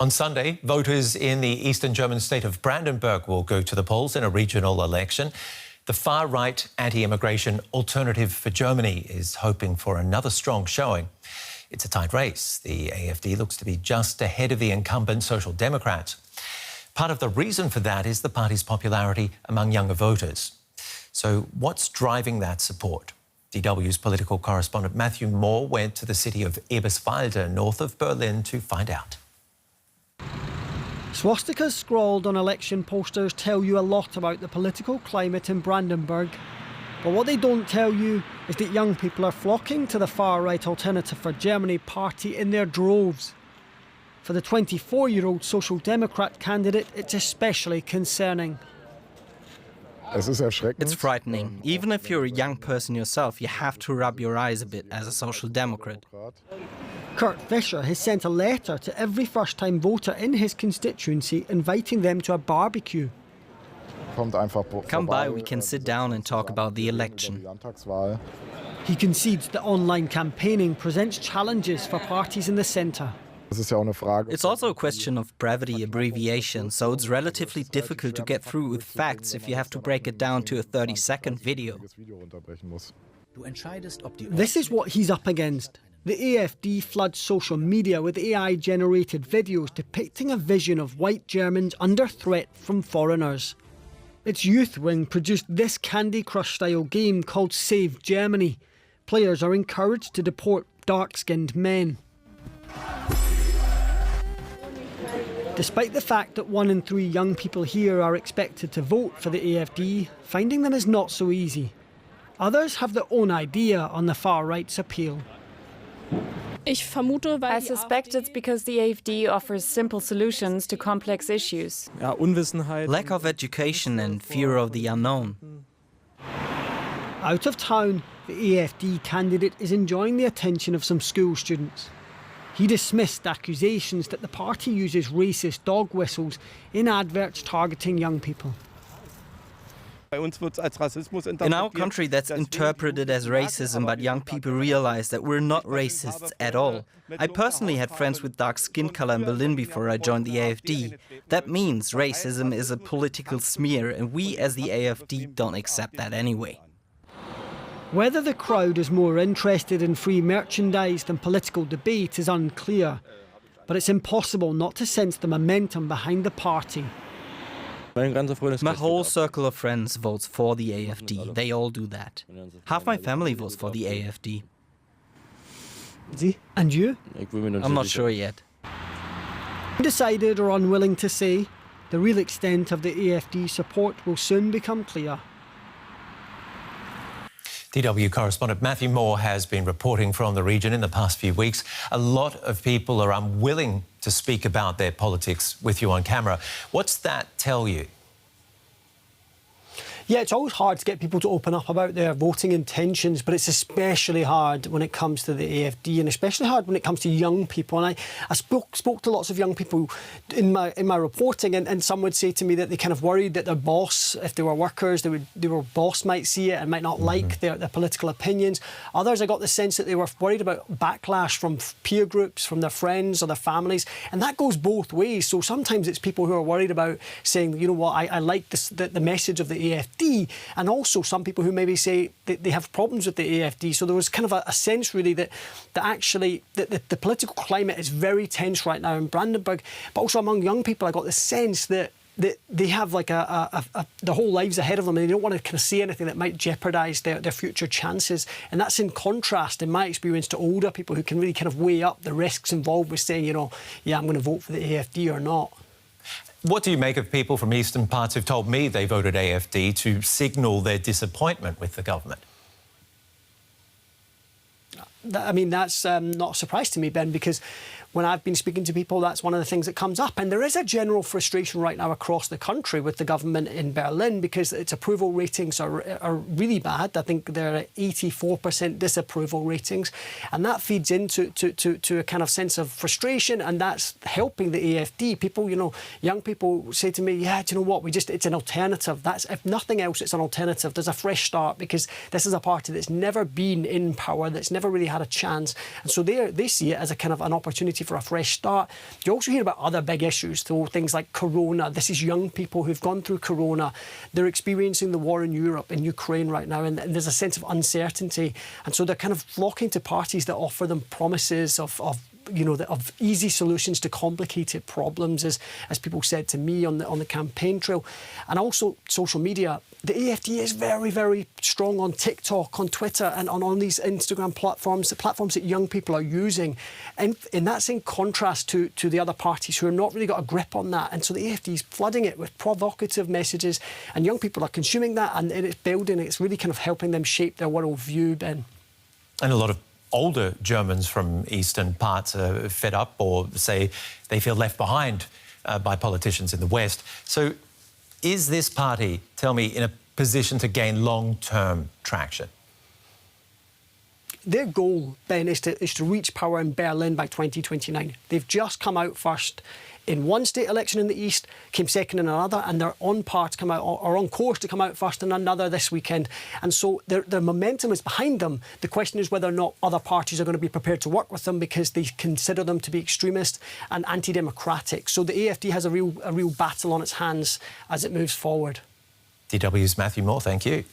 On Sunday, voters in the eastern German state of Brandenburg will go to the polls in a regional election. The far-right anti-immigration Alternative for Germany is hoping for another strong showing. It's a tight race. The AfD looks to be just ahead of the incumbent Social Democrats. Part of the reason for that is the party's popularity among younger voters. So what's driving that support? DW's political correspondent Matthew Moore went to the city of Eberswalde, north of Berlin, to find out. Swastikas scrawled on election posters tell you a lot about the political climate in Brandenburg. But what they don't tell you is that young people are flocking to the far-right Alternative for Germany party in their droves. For the 24-year-old Social Democrat candidate, it's especially concerning. It's frightening. Even if you're a young person yourself, you have to rub your eyes a bit as a Social Democrat. Kurt Fischer has sent a letter to every first-time voter in his constituency inviting them to a barbecue. Come by, we can sit down and talk about the election. He concedes that online campaigning presents challenges for parties in the centre. It's also a question of brevity abbreviation, so it's relatively difficult to get through with facts if you have to break it down to a 30-second video. This is what he's up against. The AfD floods social media with AI-generated videos depicting a vision of white Germans under threat from foreigners. Its youth wing produced this Candy Crush-style game called Save Germany. Players are encouraged to deport dark-skinned men. Despite the fact that 1 in 3 young people here are expected to vote for the AfD, finding them is not so easy. Others have their own idea on the far-right's appeal. I suspect it's because the AfD offers simple solutions to complex issues. Lack of education and fear of the unknown. Out of town, the AfD candidate is enjoying the attention of some school students. He dismissed accusations that the party uses racist dog whistles in adverts targeting young people. In our country, that's interpreted as racism, but young people realize that we're not racists at all. I personally had friends with dark skin color in Berlin before I joined the AfD. That means racism is a political smear, and we as the AfD don't accept that anyway. Whether the crowd is more interested in free merchandise than political debate is unclear, but it's impossible not to sense the momentum behind the party. My whole circle of friends votes for the AfD. They all do that. Half my family votes for the AfD. And you? I'm not sure yet. Undecided or unwilling to say, the real extent of the AfD support will soon become clear. DW correspondent Matthew Moore has been reporting from the region in the past few weeks. A lot of people are unwilling to speak about their politics with you on camera. What's that tell you? Yeah, it's always hard to get people to open up about their voting intentions, but it's especially hard when it comes to the AfD, and especially hard when it comes to young people. And I spoke to lots of young people in my reporting, and some would say to me that they kind of worried that their boss, if they were workers, their boss might see it and might not like their political opinions. Others, I got the sense that they were worried about backlash from peer groups, from their friends or their families, and that goes both ways. So sometimes it's people who are worried about saying, you know what, I like the message of the AfD. And also some people who maybe say that they have problems with the AfD. So there was kind of a sense really that actually the political climate is very tense right now in Brandenburg, but also among young people I got the sense that they have like their whole lives ahead of them, and they don't want to kind of say anything that might jeopardise their future chances. And that's in contrast, in my experience, to older people who can really kind of weigh up the risks involved with saying, you know, yeah, I'm going to vote for the AfD or not. What do you make of people from eastern parts who've told me they voted AfD to signal their disappointment with the government? I mean, that's not a surprise to me, Ben, because when I've been speaking to people, that's one of the things that comes up. And there is a general frustration right now across the country with the government in Berlin because its approval ratings are really bad. I think they're at 84% disapproval ratings. And that feeds into a kind of sense of frustration, and that's helping the AfD. People, you know, young people say to me, yeah, do you know what, it's an alternative. That's, if nothing else, it's an alternative. There's a fresh start because this is a party that's never been in power, that's never really had a chance. And so they see it as a kind of an opportunity opportunity for a fresh start. You also hear about other big issues, though, things like Corona. This is young people who've gone through Corona. They're experiencing the war in Europe, in Ukraine right now, and there's a sense of uncertainty. And so they're kind of flocking to parties that offer them promises of easy solutions to complicated problems, as people said to me on the campaign trail. And also social media. The AfD is very, very strong on TikTok, on Twitter, and on these Instagram platforms, the platforms that young people are using. And that's in contrast to the other parties who have not really got a grip on that. And so the AfD is flooding it with provocative messages, and young people are consuming that, and it's building, it's really kind of helping them shape their worldview, Ben. And a lot of older Germans from eastern parts are fed up, or say they feel left behind by politicians in the West. So is this party, tell me, in a position to gain long-term traction? Their goal, Ben, is to reach power in Berlin by 2029. They've just come out first in one state election in the east, came second in another, and they're on par to come out, or on course to come out first in another this weekend. And so their momentum is behind them. The question is whether or not other parties are going to be prepared to work with them, because they consider them to be extremist and anti-democratic. So the AfD has a real battle on its hands as it moves forward. DW's Matthew Moore, thank you.